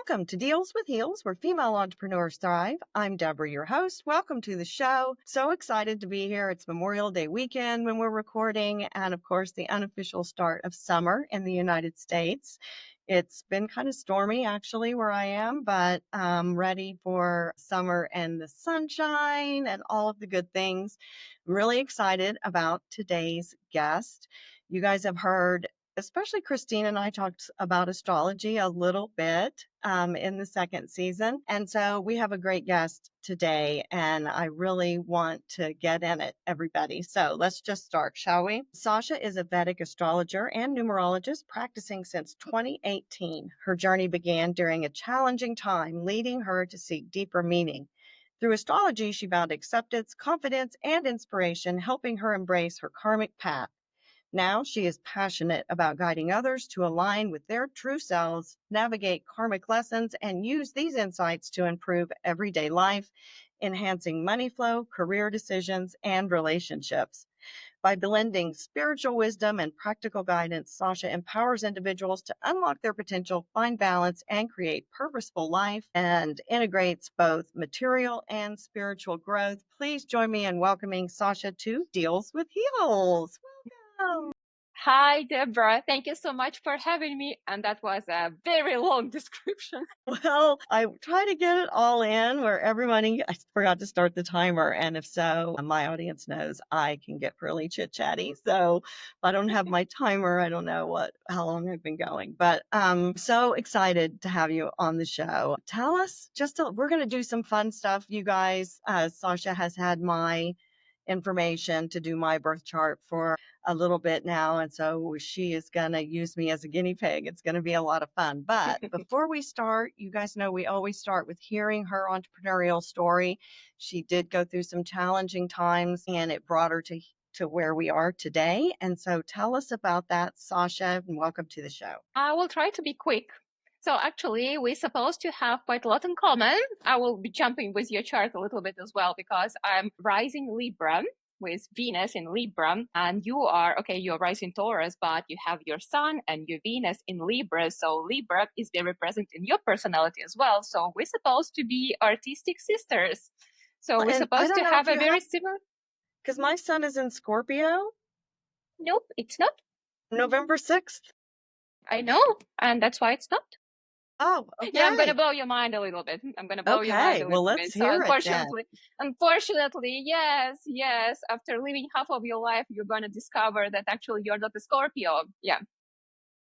Welcome to Deals with Heels, where female entrepreneurs thrive. I'm Debra, your host. Welcome to the show. So excited to be here. It's Memorial Day weekend when we're recording, and of course, the unofficial start of summer in the United States. It's been kind of stormy actually where I am, but I'm ready for summer and the sunshine and all of the good things. I'm really excited about today's guest. You guys have heard, especially Christine and I, talked about astrology a little bit in the second season. And so we have a great guest today, and I really want to get in it, everybody. So let's just start, shall we? Sasha is a Vedic astrologer and numerologist practicing since 2018. Her journey began during a challenging time, leading her to seek deeper meaning. Through astrology, she found acceptance, confidence, and inspiration, helping her embrace her karmic path. Now she is passionate about guiding others to align with their true selves, navigate karmic lessons, and use these insights to improve everyday life, enhancing money flow, career decisions, and relationships. By blending spiritual wisdom and practical guidance, Sasha empowers individuals to unlock their potential, find balance, and create purposeful life, and integrates both material and spiritual growth. Please join me in welcoming Sasha to Deals with Heels. Welcome. Hi, Debra. Thank you so much for having me. And that was a very long description. Well, I try to get it all in where everybody, I forgot to start the timer. And if so, my audience knows I can get really chit chatty. So if I don't have my timer, I don't know how long I've been going, but I'm so excited to have you on the show. Tell us we're going to do some fun stuff. You guys, Sasha has had my information to do my birth chart for a little bit now. And so she is going to use me as a guinea pig. It's going to be a lot of fun. But before we start, you guys know we always start with hearing her entrepreneurial story. She did go through some challenging times, and it brought her to where we are today. And so tell us about that, Sasha, and welcome to the show. I will try to be quick. So actually, we're supposed to have quite a lot in common. I will be jumping with your chart a little bit as well, because I'm rising Libra with Venus in Libra, and you're rising Taurus, but you have your Sun and your Venus in Libra. So Libra is very present in your personality as well. So we're supposed to be artistic sisters. So we're supposed to have a very similar. Because my sun is in Scorpio. Nope, it's not. November 6th. I know, and that's why it's not. Oh, okay. Yeah, I'm going to blow your mind a little bit. Okay, well, let's hear it then. Unfortunately, yes. After living half of your life, you're going to discover that actually you're not a Scorpio. Yeah.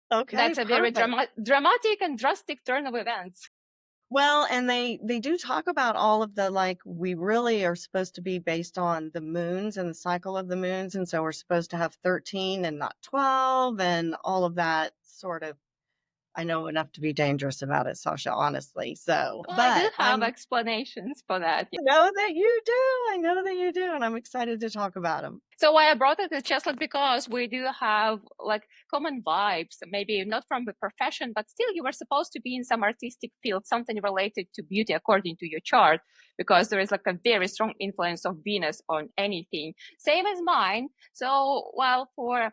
Okay, that's a very dramatic and drastic turn of events. Well, and they do talk about all of the, we really are supposed to be based on the moons and the cycle of the moons. And so we're supposed to have 13 and not 12 and all of that sort of. I know enough to be dangerous about it, Sasha, honestly. So, well, but I do have explanations for that. I know that you do. I know that you do. And I'm excited to talk about them. So why I brought it is just because we do have common vibes, maybe not from the profession, but still you were supposed to be in some artistic field, something related to beauty according to your chart, because there is a very strong influence of Venus on anything. Same as mine. So while for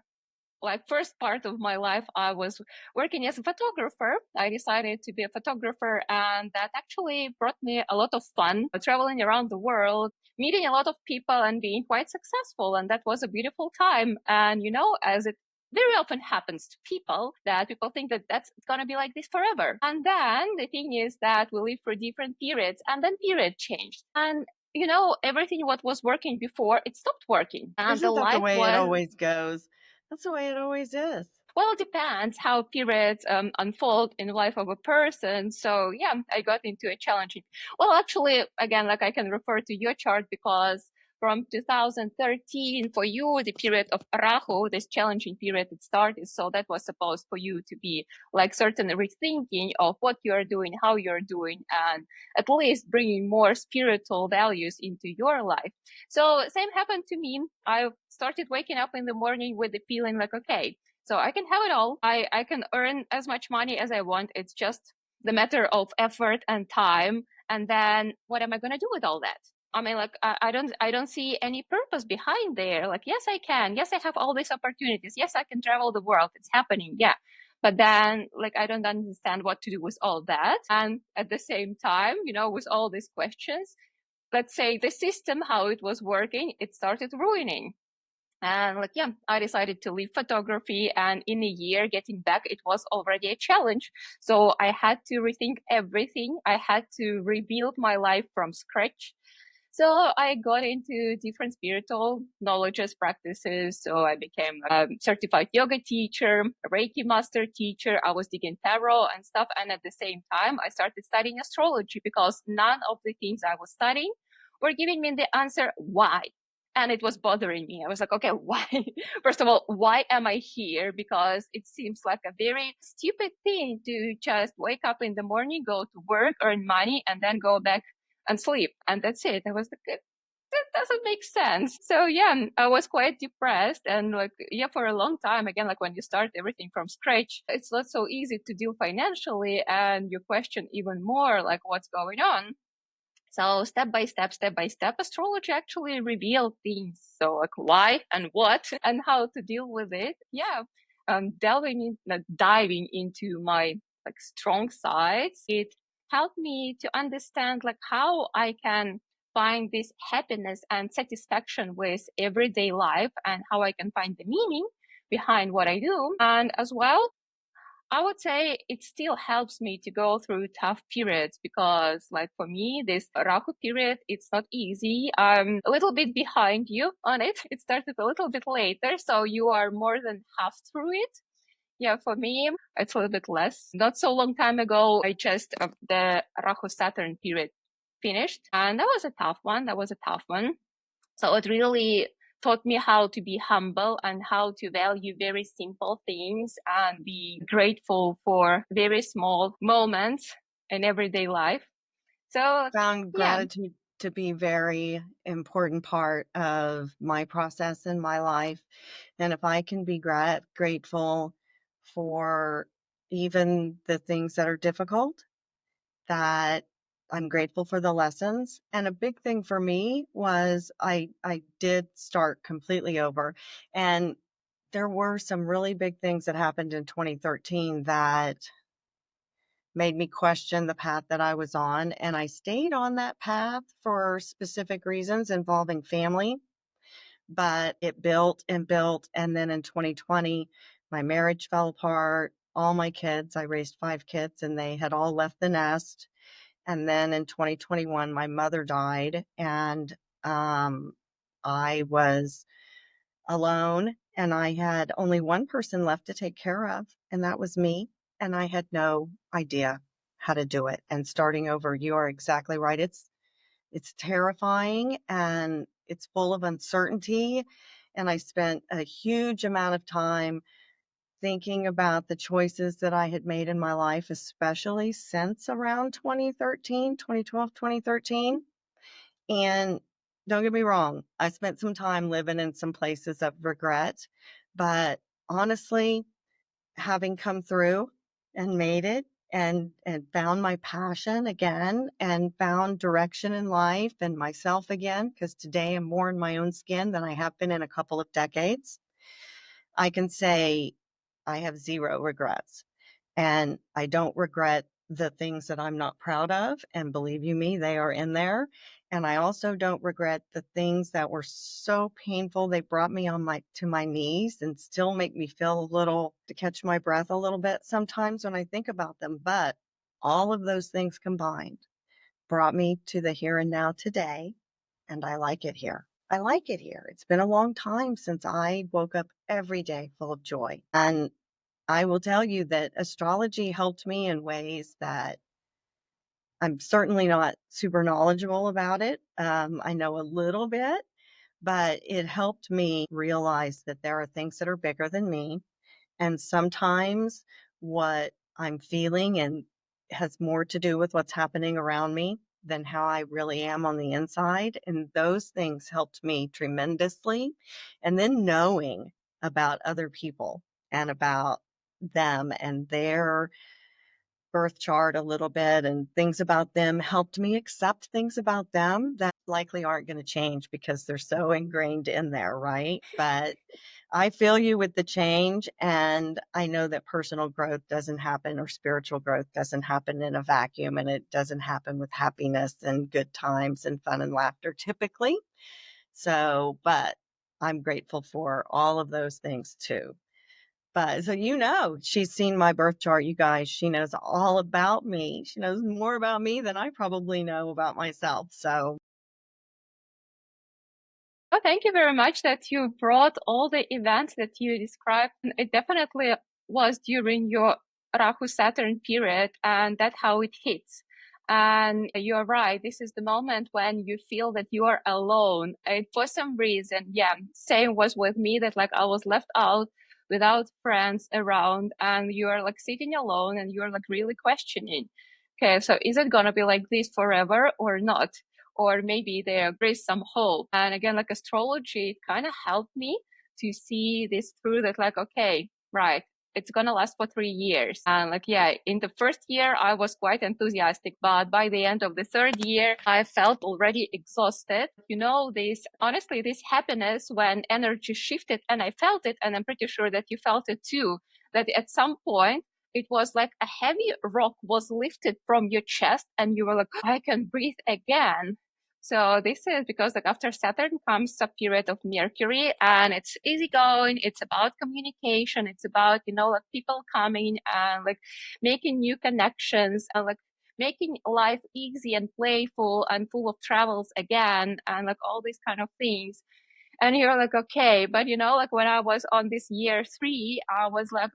first part of my life, I was working as a photographer. I decided to be a photographer, and that actually brought me a lot of fun, traveling around the world, meeting a lot of people and being quite successful. And that was a beautiful time. And, as it very often happens to people, that people think that that's going to be like this forever. And then the thing is that we live for different periods, and then period changed. And everything what was working before, it stopped working. And Isn't that the way it always goes? That's the way it always is. Well, it depends how periods unfold in the life of a person. So yeah, I got into a challenging. Well, actually, again, I can refer to your chart, because from 2013 for you, the period of Rahu, this challenging period, it started. So that was supposed for you to be certain rethinking of what you're doing, how you're doing, and at least bringing more spiritual values into your life. So same happened to me. I started waking up in the morning with the feeling okay, so I can have it all. I can earn as much money as I want. It's just the matter of effort and time. And then what am I going to do with all that? I mean, I don't see any purpose behind there. Yes, I can. Yes, I have all these opportunities. Yes, I can travel the world. It's happening. Yeah. But then, like, I don't understand what to do with all that. And at the same time, with all these questions, let's say the system, how it was working, it started ruining. And like, yeah, I decided to leave photography, and in a year getting back, it was already a challenge. So I had to rethink everything. I had to rebuild my life from scratch. So I got into different spiritual knowledges, practices. So I became a certified yoga teacher, a Reiki master teacher. I was digging tarot and stuff. And at the same time, I started studying astrology because none of the things I was studying were giving me the answer why. And it was bothering me. I was like, okay, why? First of all, why am I here? Because it seems like a very stupid thing to just wake up in the morning, go to work, earn money, and then go back and sleep. And that's it. I was like, that doesn't make sense. So yeah, I was quite depressed. And like, yeah, for a long time, again, like when you start everything from scratch, it's not so easy to deal financially. And you question even more, like, what's going on? So step by step, astrology actually revealed things. So like why and what and how to deal with it. Yeah. Diving into my like strong sides, it helped me to understand like how I can find this happiness and satisfaction with everyday life, and how I can find the meaning behind what I do. And as well, I would say it still helps me to go through tough periods, because like for me, this Rahu period, it's not easy. I'm a little bit behind you on it. It started a little bit later, so you are more than half through it. Yeah, for me, it's a little bit less. Not so long time ago, I just, the Rahu Saturn period finished, and that was a tough one. So it really taught me how to be humble and how to value very simple things and be grateful for very small moments in everyday life. So Found yeah, gratitude to be very important part of my process in my life. And if I can be grateful for even the things that are difficult, that I'm grateful for the lessons. And a big thing for me was I did start completely over. And there were some really big things that happened in 2013 that made me question the path that I was on. And I stayed on that path for specific reasons involving family, but it built and built. And then in 2020, my marriage fell apart. All my kids, I raised 5 kids, and they had all left the nest. And then in 2021, my mother died, and I was alone, and I had only one person left to take care of, and that was me. And I had no idea how to do it. And starting over, you are exactly right. It's terrifying, and it's full of uncertainty. And I spent a huge amount of time thinking about the choices that I had made in my life, especially since around 2013, 2012, 2013. And don't get me wrong, I spent some time living in some places of regret, but honestly, having come through and made it and found my passion again and found direction in life and myself again, because today I'm more in my own skin than I have been in a couple of decades, I can say I have zero regrets. And I don't regret the things that I'm not proud of. And believe you me, they are in there. And I also don't regret the things that were so painful. They brought me on to my knees and still make me feel a little to catch my breath a little bit sometimes when I think about them. But all of those things combined brought me to the here and now today. And I like it here. I like it here. It's been a long time since I woke up every day full of joy. And I will tell you that astrology helped me in ways that I'm certainly not super knowledgeable about it. I know a little bit, but it helped me realize that there are things that are bigger than me. And sometimes what I'm feeling and has more to do with what's happening around me than how I really am on the inside. And those things helped me tremendously. And then knowing about other people and about them and their birth chart a little bit and things about them helped me accept things about them that likely aren't going to change because they're so ingrained in there, right? But I feel you with the change, and I know that personal growth doesn't happen or spiritual growth doesn't happen in a vacuum, and it doesn't happen with happiness and good times and fun and laughter typically. So, but I'm grateful for all of those things too. But so she's seen my birth chart, you guys. She knows all about me. She knows more about me than I probably know about myself. So, Oh, thank you very much that you brought all the events that you described. It definitely was during your Rahu Saturn period, and that's how it hits. And you're right, this is the moment when you feel that you are alone. And for some reason, yeah, same was with me, that like I was left out without friends around, and you're like sitting alone and you're like really questioning, okay, so is it gonna be like this forever or not? Or maybe there is some hope. And again, like astrology kind of helped me to see this through, that like, okay, right, it's gonna last for 3 years. And like, yeah, in the first year I was quite enthusiastic, but by the end of the third year I felt already exhausted. This honestly, this happiness when energy shifted, and I felt it, and I'm pretty sure that you felt it too, that at some point it was like a heavy rock was lifted from your chest and you were like, I can breathe again. So this is because like after Saturn comes a period of Mercury, and it's easygoing. It's about communication. It's about, like people coming and like making new connections and like making life easy and playful and full of travels again, and like all these kind of things. And you're like, okay, but like when I was on this year 3, I was like,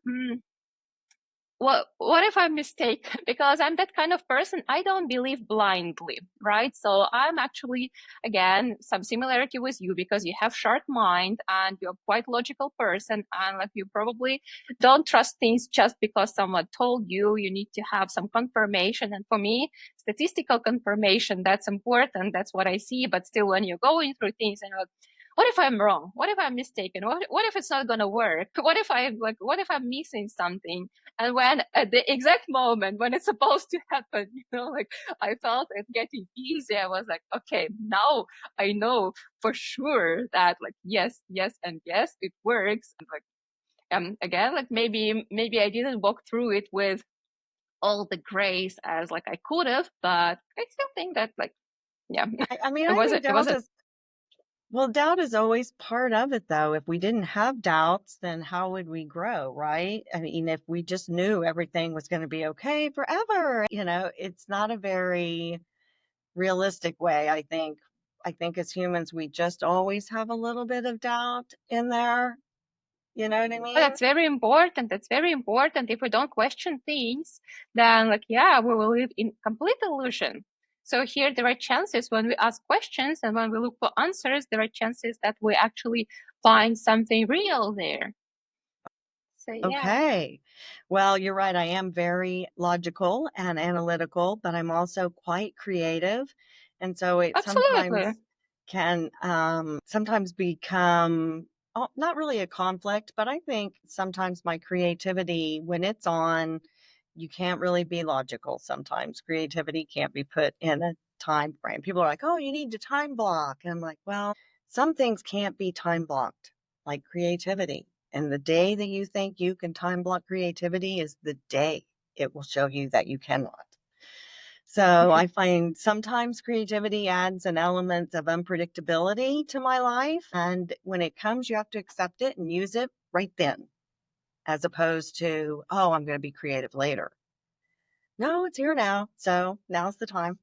what if I'm mistaken? Because I'm that kind of person. I don't believe blindly, right? So I'm actually, again, some similarity with you, because you have sharp mind and you're quite logical person, and like you probably don't trust things just because someone told you. You need to have some confirmation. And for me, statistical confirmation, that's important. That's what I see. But still, when you're going through things and you're like, what if I'm wrong? What if I'm mistaken? What if it's not gonna work? What if I'm missing something? And when at the exact moment when it's supposed to happen, like I felt it getting easy, I was like, okay, now I know for sure that like, yes, yes, and yes, it works. And like, again, like maybe I didn't walk through it with all the grace as like I could have, but I still think that like, yeah, I mean, it I was think it was a doubt is always part of it, though. If we didn't have doubts, then how would we grow, right? I mean, if we just knew everything was going to be okay forever, it's not a very realistic way, I think. I think as humans, we just always have a little bit of doubt in there. You know what I But mean? that's very important. That's very important. If we don't question things, then like, yeah, we will live in complete illusion. So here there are chances when we ask questions and when we look for answers, there are chances that we actually find something real there. So yeah, Okay. Well, you're right. I am very logical and analytical, but I'm also quite creative. And so it absolutely. sometimes can sometimes become not really a conflict, but I think sometimes my creativity, when it's on, you can't really be logical sometimes. Creativity can't be put in a time frame. People are like, oh, you need to time block. And I'm like, well, some things can't be time blocked, like creativity. And the day that you think you can time block creativity is the day it will show you that you cannot. So I find sometimes creativity adds an element of unpredictability to my life. And when it comes, you have to accept it and use it right then, as opposed to, oh, I'm going to be creative later. No, it's here now. So now's the time.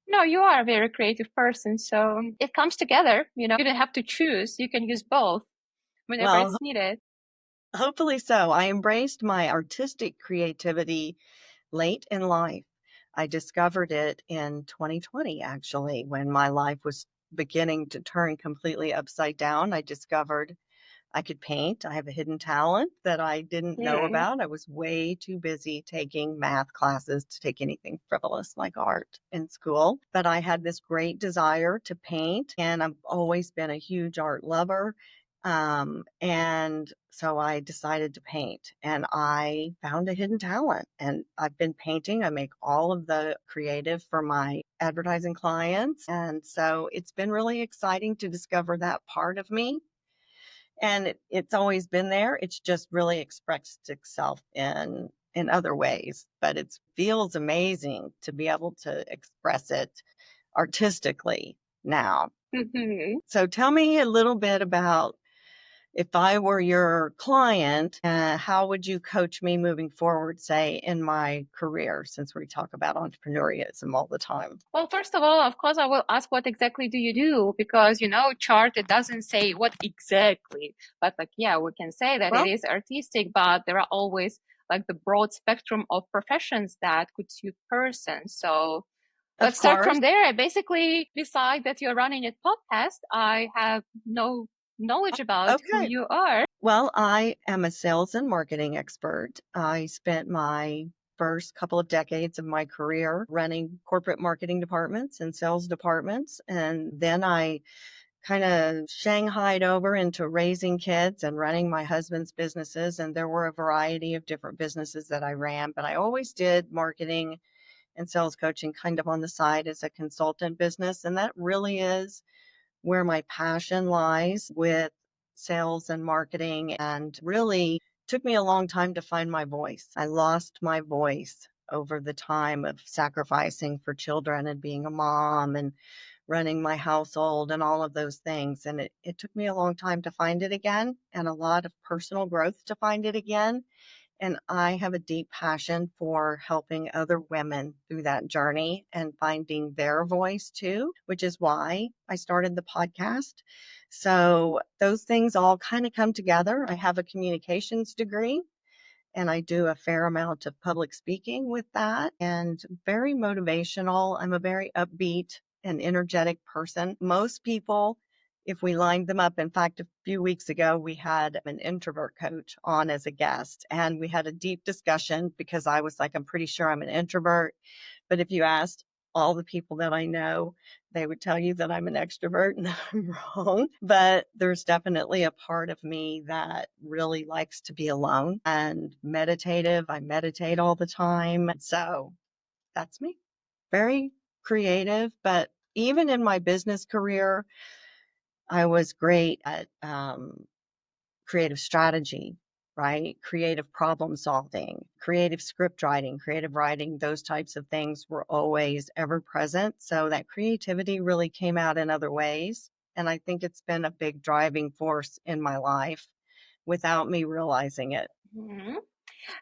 No, you are a very creative person. So it comes together, you don't have to choose. You can use both whenever Well, it's needed. hopefully so. I embraced my artistic creativity late in life. I discovered it in 2020, actually, when my life was beginning to turn completely upside down. I discovered I could paint. I have a hidden talent that I didn't know Hmm. about. I was way too busy taking math classes to take anything frivolous like art in school. But I had this great desire to paint, and I've always been a huge art lover. And so I decided to paint, and I found a hidden talent, and I've been painting. I make all of the creative for my advertising clients. And so it's been really exciting to discover that part of me. And it's always been there. It's just really expressed itself in other ways, but it feels amazing to be able to express it artistically now. Mm-hmm. So tell me a little bit about, if I were your client, how would you coach me moving forward, say, in my career, since we talk about entrepreneurialism all the time? Well, first of all, of course, I will ask what exactly do you do? Because, chart, it doesn't say what exactly, but yeah, we can say that it Well, is artistic, but there are always the broad spectrum of professions that could suit person. So of let's start course. from there. Basically, beside that you're running a podcast, I have no knowledge about who Okay. you are. Well, I am a sales and marketing expert. I spent my first couple of decades of my career running corporate marketing departments and sales departments. And then I kind of shanghaied over into raising kids and running my husband's businesses. And there were a variety of different businesses that I ran, but I always did marketing and sales coaching kind of on the side as a consultant business. And that really is where my passion lies with sales and marketing, and really took me a long time to find my voice. I lost my voice over the time of sacrificing for children and being a mom and running my household and all of those things. And it took me a long time to find it again, and a lot of personal growth to find it again. And I have a deep passion for helping other women through that journey and finding their voice too, which is why I started the podcast. So those things all kind of come together. I have a communications degree, and I do a fair amount of public speaking with that, and very motivational. I'm a very upbeat and energetic person. Most people, if we lined them up, in fact, a few weeks ago, we had an introvert coach on as a guest, and we had a deep discussion because I was like, I'm pretty sure I'm an introvert. But if you asked all the people that I know, they would tell you that I'm an extrovert, and I'm wrong. But there's definitely a part of me that really likes to be alone and meditative. I meditate all the time. So that's me. Very creative. But even in my business career, I was great at creative strategy, right? Creative problem solving, creative script writing, creative writing, those types of things were always ever present. So that creativity really came out in other ways. And I think it's been a big driving force in my life without me realizing it. Mhm.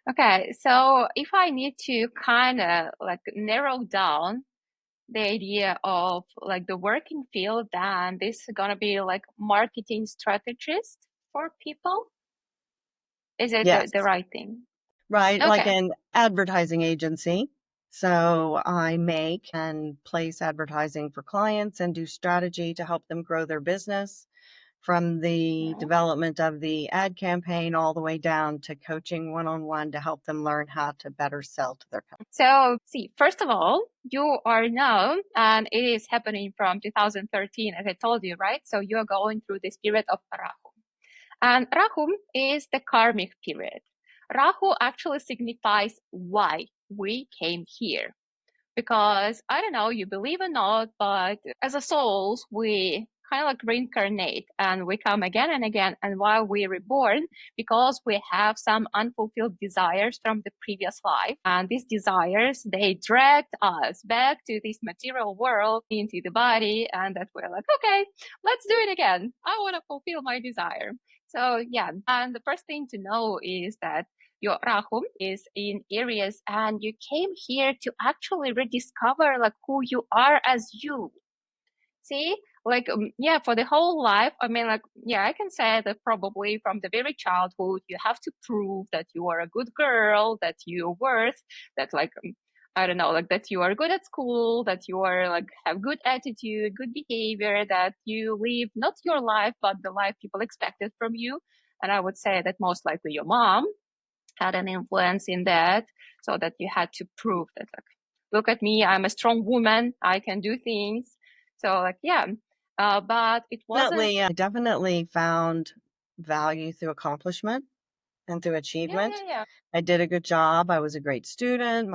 Okay, so if I need to kind of narrow down the idea of the working field, then this is gonna be marketing strategist for people. Is it Yes, the right thing? right. Like Okay. an advertising agency. So I make and place advertising for clients and do strategy to help them grow their business, from the Mhm. development of the ad campaign all the way down to coaching one-on-one to help them learn how to better sell to their customers. So, see, first of all, you are now, and it is happening from 2013, as I told you, right? So you are going through this period of Rahu. And Rahu is the karmic period. Rahu actually signifies why we came here. Because I don't know, you believe or not, but as a souls, we kind of reincarnate and we come again and again. And while we're reborn, because we have some unfulfilled desires from the previous life, and these desires, they dragged us back to this material world, into the body, and that we're like, okay, let's do it again. I want to fulfill my desire. So yeah, and the first thing to know is that your Rahu is in Aries, and you came here to actually rediscover who you are as you. See, yeah, for the whole life. I mean, yeah, I can say that probably from the very childhood, you have to prove that you are a good girl, that you're worth, that I don't know, that you are good at school, that you are have good attitude, good behavior, that you live not your life, but the life people expected from you. And I would say that most likely your mom had an influence in that, so that you had to prove that look at me, I'm a strong woman, I can do things. So yeah, but it wasn't. Definitely, I definitely found value through accomplishment and through Yeah, achievement. yeah, yeah. I did a good job. I was a great student.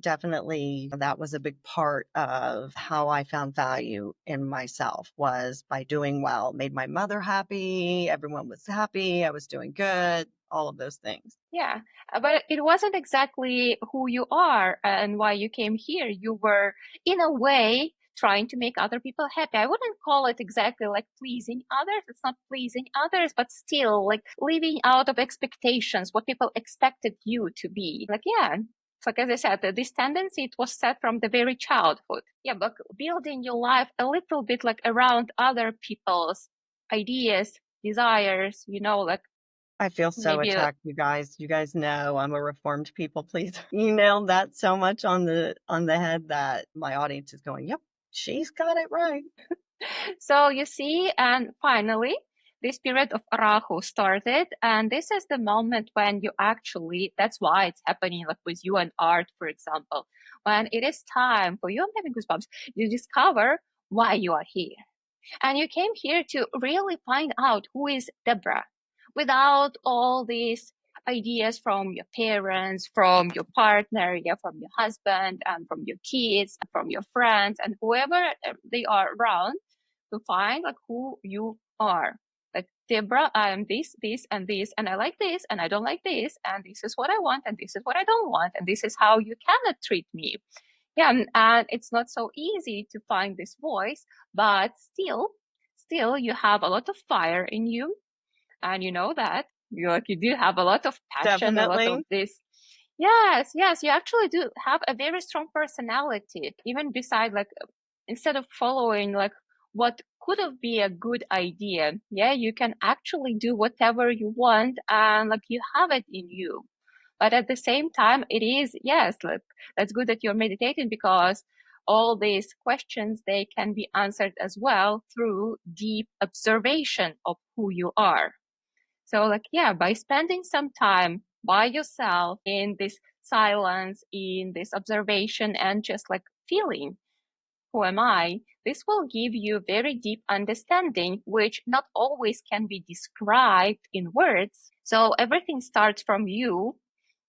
Definitely that was a big part of how I found value in myself, was by doing well. Made my mother happy. Everyone was happy. I was doing good. All of those things. Yeah, but it wasn't exactly who you are and why you came here. You were, in a way, trying to make other people happy. I wouldn't call it exactly like pleasing others. It's not pleasing others, but still like living out of expectations, what people expected you to be. Like, yeah, it's like, as I said, this tendency, it was set from the very childhood. Yeah, but building your life a little bit like around other people's ideas, desires, like I feel so maybe attacked, you guys. You guys know I'm a reformed people, please. You nailed that so much on the head that my audience is going, "Yep, she's got it right." So you see, and finally, this period of Rahu started, and this is the moment when you actually, that's why it's happening like with you and art, for example, when it is time for you, I'm having goosebumps, you discover why you are here. And you came here to really find out who is Debra without all these ideas from your parents, from your partner, yeah, from your husband, and from your kids, from your friends, and whoever they are around, to find like who you are. Like, Debra, I am this, and this, and I like this, and I don't like this, and this is what I want, and this is what I don't want, and this is how you cannot treat me. Yeah, and it's not so easy to find this voice, but still you have a lot of fire in you, and you know that you do have a lot of passion, a lot of Definitely. this. Yes, you actually do have a very strong personality, even beside like instead of following like what could have been a good idea. Yeah, you can actually do whatever you want, and like you have it in you. But at the same time, it is, yes, look, that's good that you're meditating, because all these questions, they can be answered as well through deep observation of who you are. So like, yeah, by spending some time by yourself in this silence, in this observation, and just like feeling, who am I? This will give you very deep understanding, which not always can be described in words. So everything starts from you.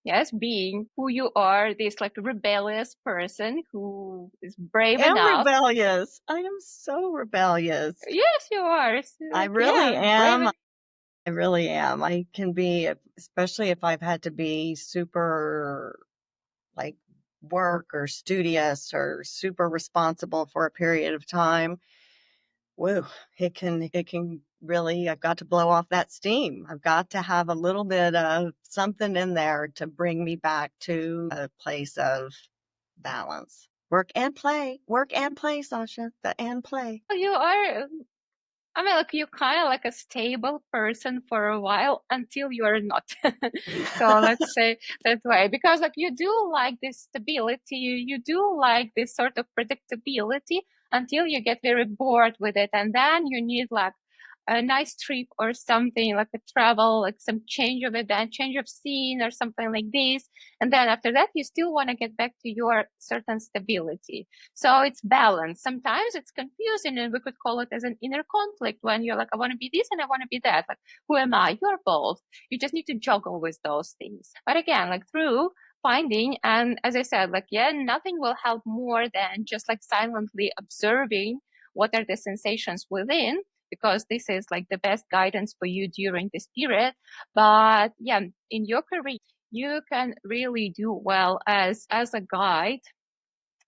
Yes, being who you are, this like rebellious person who is brave I am enough. rebellious. I am so rebellious. Yes, you are. So, I like, really yeah, brave. am. I really am. I can be, especially if I've had to be super like work or studious or super responsible for a period of time. Woo, it can really, I've got to blow off that steam. I've got to have a little bit of something in there to bring me back to a place of balance. Work and play, Sasha, the and play. You are. I mean, like, you're kind of like a stable person for a while until you're not. So let's say that way, because like you do like this stability, you do like this sort of predictability until you get very bored with it, and then you need like a nice trip or something, like a travel, like some change of event, change of scene or something like this. And then after that, you still want to get back to your certain stability. So it's balance. Sometimes it's confusing, and we could call it as an inner conflict, when you're like, I want to be this and I want to be that. Like, who am I? You're both. You just need to juggle with those things. But again, like through finding, and as I said, like, yeah, nothing will help more than just like silently observing what are the sensations within, because this is like the best guidance for you during this period. But yeah, in your career, you can really do well as a guide,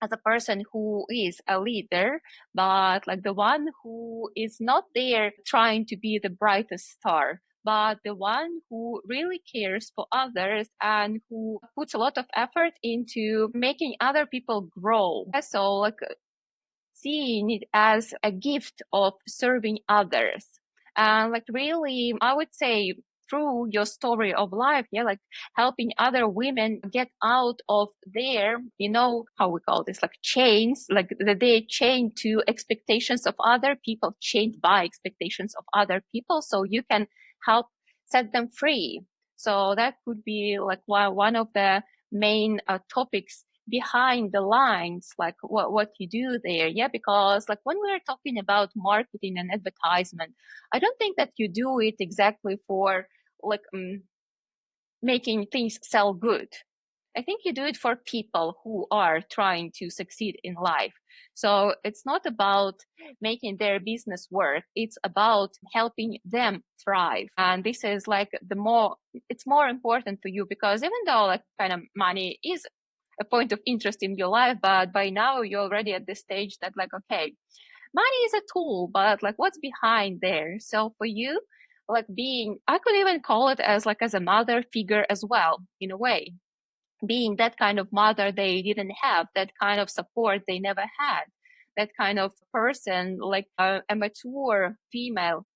as a person who is a leader, but like the one who is not there trying to be the brightest star, but the one who really cares for others and who puts a lot of effort into making other people grow. So like seeing it as a gift of serving others. And like really, I would say, through your story of life, yeah, like helping other women get out of their, how we call this, like chains, like they chained to expectations of other people, chained by expectations of other people. So you can help set them free. So that could be like one of the main topics behind the lines, like what you do there. Yeah, because like when we're talking about marketing and advertisement, I don't think that you do it exactly for like making things sell good. I think you do it for people who are trying to succeed in life. So it's not about making their business work. It's about helping them thrive. And this is like it's more important for you, because even though like kind of money is a point of interest in your life, but by now you're already at the stage that like, okay, money is a tool, but like what's behind there? So for you, like I could even call it as like as a mother figure as well, in a way, being that kind of mother they didn't have, that kind of support they never had, that kind of person, like a mature female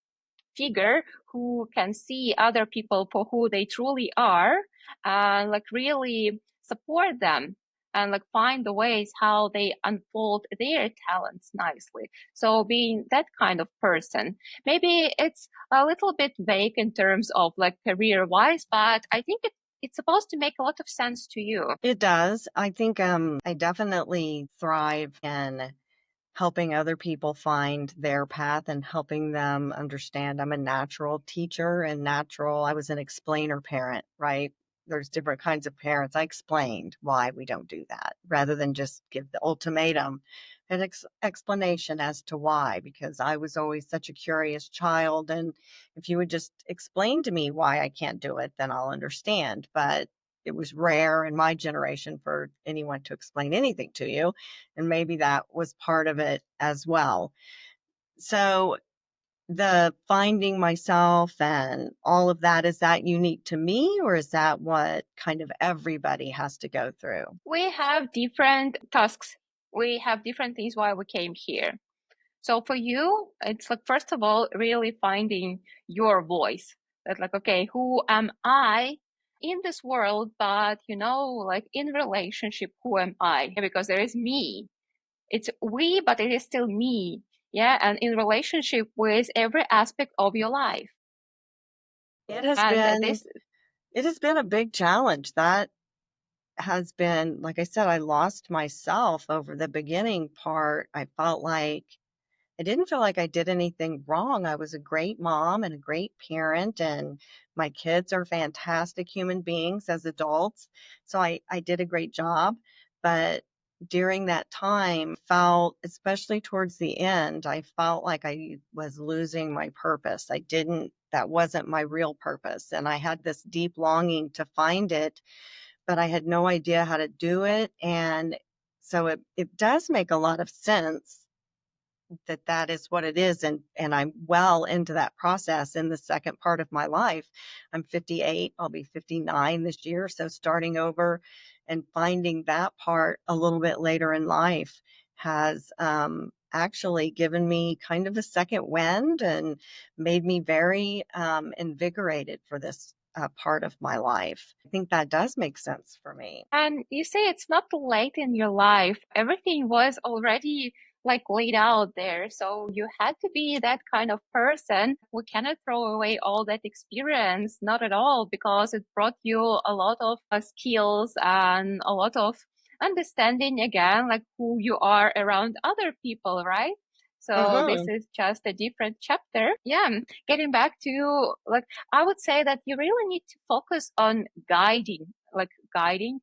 figure who can see other people for who they truly are, and like really support them and like find the ways how they unfold their talents nicely. So being that kind of person, maybe it's a little bit vague in terms of like career wise, but I think it's supposed to make a lot of sense to you. It does. I think I definitely thrive in helping other people find their path and helping them understand. I'm a natural teacher and I was an explainer parent, right? There's different kinds of parents. I explained why we don't do that rather than just give the ultimatum, an explanation as to why, because I was always such a curious child. And if you would just explain to me why I can't do it, then I'll understand. But it was rare in my generation for anyone to explain anything to you. And maybe that was part of it as well. So the finding myself and all of that, is that unique to me, or is that what kind of everybody has to go through? We have different tasks. We have different things why we came here. So for you, it's like, first of all, really finding your voice. That like, okay, who am I in this world? But like in relationship, who am I? Because there is me. It's we, but it is still me. Yeah. And in relationship with every aspect of your life. It has And been this, it has been a big challenge. That has been, like I said, I lost myself over the beginning part. I didn't feel like I did anything wrong. I was a great mom and a great parent, and my kids are fantastic human beings as adults. So I did a great job. But during that time, felt, especially towards the end, I felt like I was losing my purpose. That wasn't my real purpose. And I had this deep longing to find it, but I had no idea how to do it. And so it does make a lot of sense that is what it is, and I'm well into that process in the second part of my life. I'm 58, I'll be 59 this year, so starting over and finding that part a little bit later in life has actually given me kind of a second wind and made me very invigorated for this part of my life. I think that does make sense for me. and you say it's not too late in your life. Everything was already like laid out there. So you had to be that kind of person. We cannot throw away all that experience, not at all, because it brought you a lot of skills and a lot of understanding again, like who you are around other people, right? So this Hmm. is just a different chapter. Yeah. Getting back to like, I would say that you really need to focus on guiding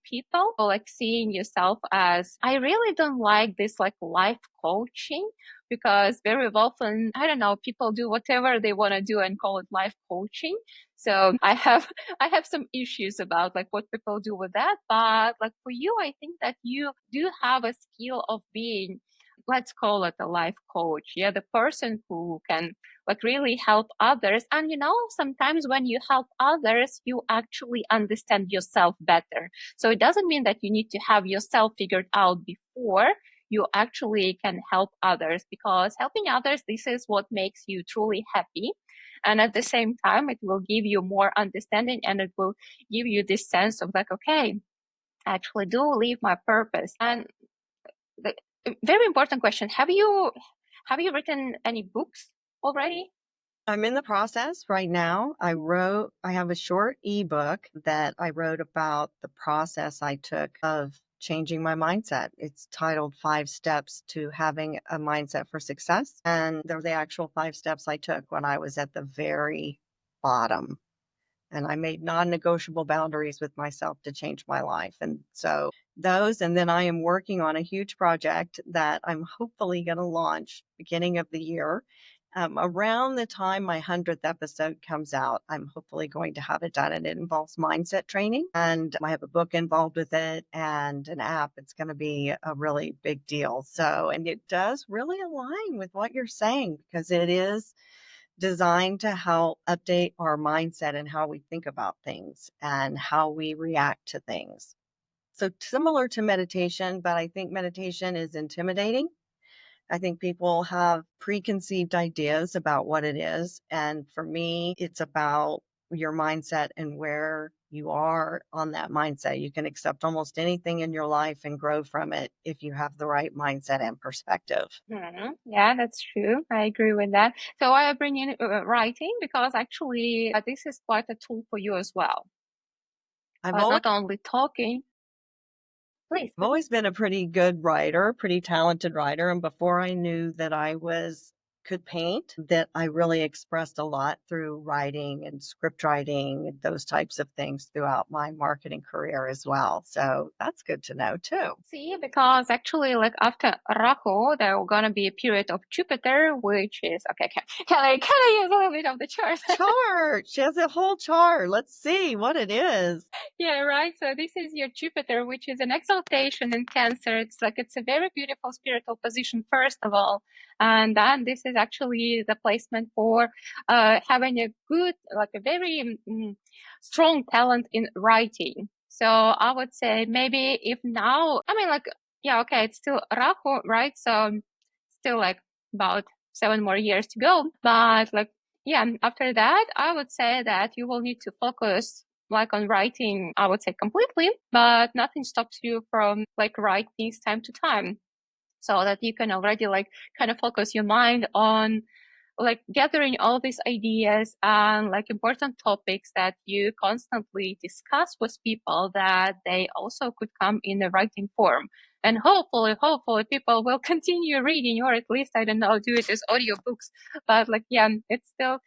people, or like seeing yourself as, I really don't like this like life coaching, because very often, I don't know, people do whatever they want to do and call it life coaching. So I have some issues about like what people do with that. But like for you, I think that you do have a skill of being, let's call it a life coach. Yeah, the person who can like really help others. And sometimes when you help others, you actually understand yourself better. So it doesn't mean that you need to have yourself figured out before you actually can help others, because helping others, this is what makes you truly happy. And at the same time, it will give you more understanding, and it will give you this sense of like, okay, I actually do live my purpose. And the very important question, have you written any books already? I'm in the process right now. I have a short ebook that I wrote about the process I took of changing my mindset. It's titled 5 Steps to Having a Mindset for Success. And they're the actual 5 steps I took when I was at the very bottom. And I made non-negotiable boundaries with myself to change my life. And so those, and then I am working on a huge project that I'm hopefully going to launch beginning of the year. Around the time my 100th episode comes out, I'm hopefully going to have it done. And it involves mindset training. And I have a book involved with it and an app. It's going to be a really big deal. So, and it does really align with what you're saying, because it is designed to help update our mindset and how we think about things and how we react to things. So similar to meditation, but I think meditation is intimidating. I think people have preconceived ideas about what it is. And for me, it's about your mindset and where you are on that mindset. You can accept almost anything in your life and grow from it if you have the right mindset and perspective. Yeah, that's true. I agree with that. So I bring in writing because actually this is quite a tool for you as well. I've always Not only talking. Please. I've always been a pretty good writer, pretty talented writer. And before I knew that I could paint, that I really expressed a lot through writing and script writing and those types of things throughout my marketing career as well. So that's good to know too. See, because actually, like after Rahu, there are gonna be a period of Jupiter, which is okay. Can I use a little bit of the chart? Chart. She has a whole chart. Let's see what it is. Yeah, right. So this is your Jupiter, which is an exaltation in Cancer. It's a very beautiful spiritual position, first of all. And then this is actually the placement for having a good, like a very strong talent in writing. So I would say maybe if now, I mean, like, yeah, okay, it's still Rahu, right? So still like about 7 more years to go. But like, yeah, after that, I would say that you will need to focus like on writing, I would say completely, but nothing stops you from like write things time to time so that you can already like kind of focus your mind on like gathering all these ideas and like important topics that you constantly discuss with people that they also could come in the writing form. And hopefully people will continue reading, or at least, I don't know, do it as audiobooks. But like, yeah, it's still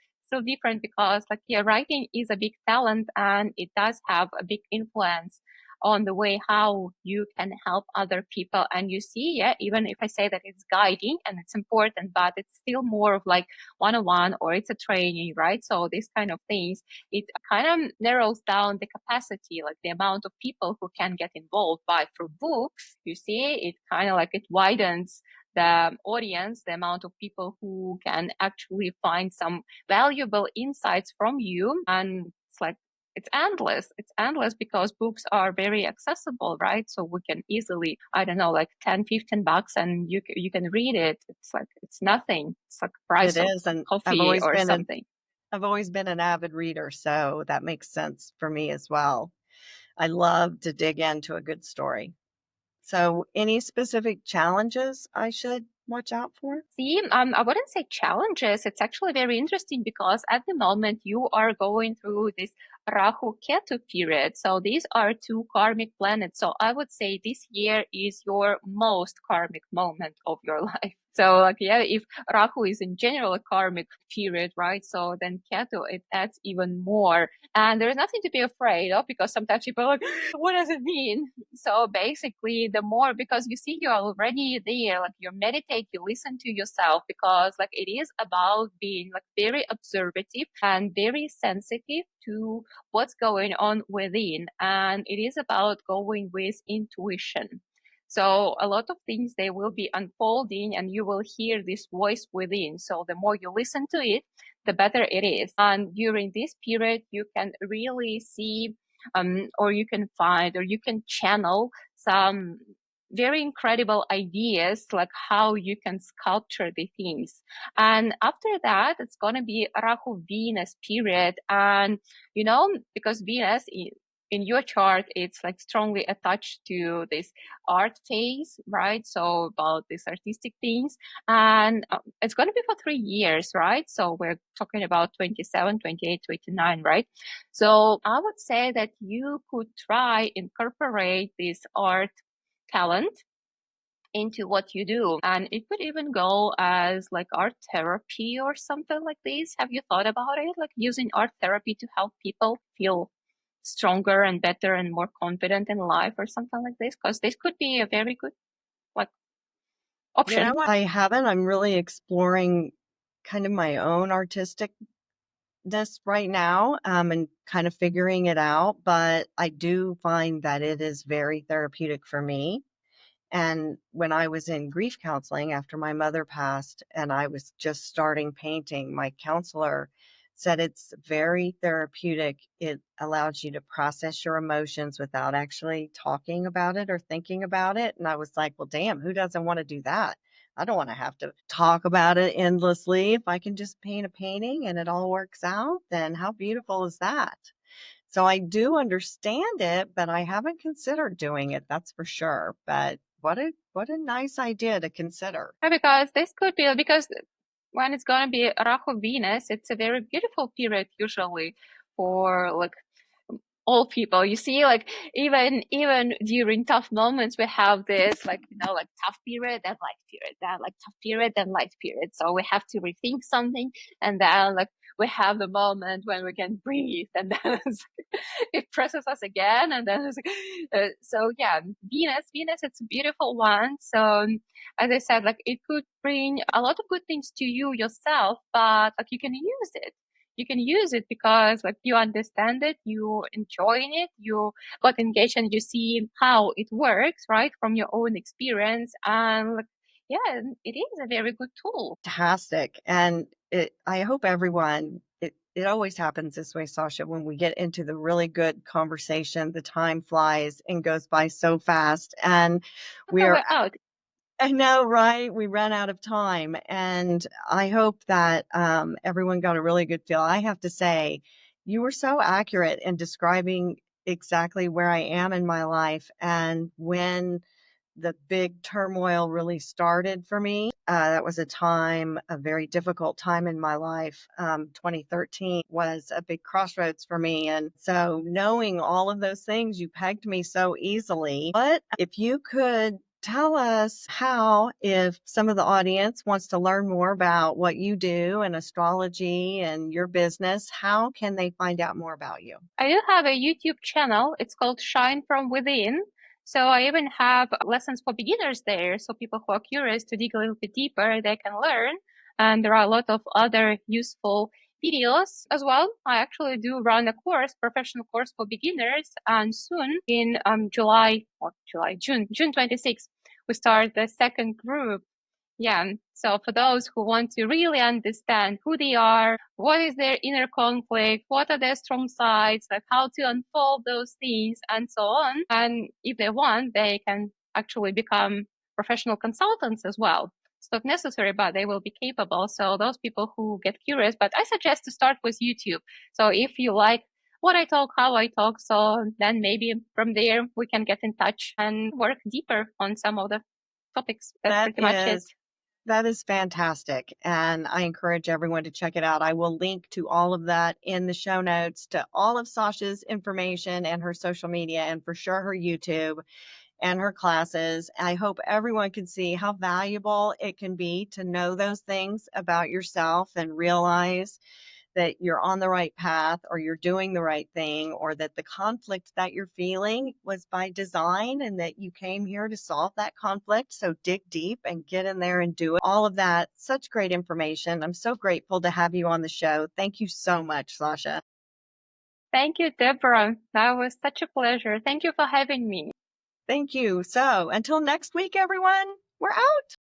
different because like, yeah, writing is a big talent and it does have a big influence on the way how you can help other people. And you see, yeah, even if I say that it's guiding and it's important, but it's still more of like one-on-one or it's a training, right? So these kind of things, it kind of narrows down the capacity, like the amount of people who can get involved. But through books, you see, it kind of like it widens the audience, the amount of people who can actually find some valuable insights from you. And it's like, it's endless. It's endless because books are very accessible, right? So we can easily, I don't know, like 10, $15 and you can read it. It's like, it's nothing. It's like price It of is. And coffee or something. I've always been an avid reader, so that makes sense for me as well. I love to dig into a good story. So, any specific challenges I should watch out for? See, I wouldn't say challenges. It's actually very interesting because at the moment you are going through this Rahu Ketu period. So these are two karmic planets. So I would say this year is your most karmic moment of your life. So like, yeah, if Rahu is in general a karmic period, right? So then Ketu, it adds even more. And there is nothing to be afraid of because sometimes people are like, what does it mean? So basically, the more, because you see, you're already there, like you meditate, you listen to yourself, because like it is about being like very observative and very sensitive to what's going on within. And it is about going with intuition. So a lot of things, they will be unfolding and you will hear this voice within. So the more you listen to it, the better it is. And during this period, you can really see or you can find or you can channel some very incredible ideas, like how you can sculpture the things. And after that, it's going to be Rahu Venus period. And, you know, because Venus in your chart, it's like strongly attached to this art phase, right? So about these artistic things. And it's going to be for 3 years, right? So we're talking about 27, 28, 29, right? So I would say that you could try incorporate this art talent into what you do. And it could even go as like art therapy or something like this. Have you thought about it? Like using art therapy to help people feel stronger and better and more confident in life or something like this? Because this could be a very good like You know option. what? I haven't. I'm really exploring kind of my own artisticness right now, and kind of figuring it out. But I do find that it is very therapeutic for me. And when I was in grief counseling after my mother passed and I was just starting painting, my counselor said it's very therapeutic. It allows you to process your emotions without actually talking about it or thinking about it. And I was like, well, damn, who doesn't want to do that? I don't want to have to talk about it endlessly. If I can just paint a painting and it all works out, then how beautiful is that? So I do understand it, but I haven't considered doing it, that's for sure. But what a nice idea to consider. Yeah, because this could be because when it's gonna be Rahu Venus, it's a very beautiful period usually for like all people. You see, like even during tough moments, we have this like like tough period, then light period, then like tough period, then light period. So we have to rethink something, and then like we have the moment when we can breathe, and then it presses us again, and then so yeah, Venus, it's a beautiful one. So as I said, like it could bring a lot of good things to you yourself, but like you can use it. You can use it because like you understand it, you enjoying it, you got engaged and you see how it works, right? From your own experience. And like, yeah, it is a very good tool. Fantastic. And I hope everyone, it always happens this way, Sasha, when we get into the really good conversation, the time flies and goes by so fast. And we So are we're out. I know, right? We ran out of time, and I hope that everyone got a really good feel. I have to say, you were so accurate in describing exactly where I am in my life and when the big turmoil really started for me. That was a very difficult time in my life. 2013 was a big crossroads for me. And so, knowing all of those things, you pegged me so easily. But if you could tell us how, if some of the audience wants to learn more about what you do and astrology and your business, how can they find out more about you? I do have a YouTube channel. It's called Shine from Within. So I even have lessons for beginners there. So people who are curious to dig a little bit deeper, they can learn. And there are a lot of other useful videos as well. I actually do run a course, professional course for beginners. And soon in June 26th, we start the second group. Yeah. So for those who want to really understand who they are, what is their inner conflict, what are their strong sides, like how to unfold those things and so on. And if they want, they can actually become professional consultants as well. It's not necessary, but they will be capable. So those people who get curious, but I suggest to start with YouTube. So if you like what I talk, how I talk, so then maybe from there we can get in touch and work deeper on some of the topics. That's That pretty much it. that is fantastic. And I encourage everyone to check it out. I will link to all of that in the show notes, to all of Sasha's information and her social media, and for sure her YouTube and her classes. I hope everyone can see how valuable it can be to know those things about yourself and realize that you're on the right path or you're doing the right thing, or that the conflict that you're feeling was by design and that you came here to solve that conflict. So dig deep and get in there and do it. All of that, such great information. I'm so grateful to have you on the show. Thank you so much, Sasha. Thank you, Deborah. That was such a pleasure. Thank you for having me. Thank you. So until next week, everyone, we're out.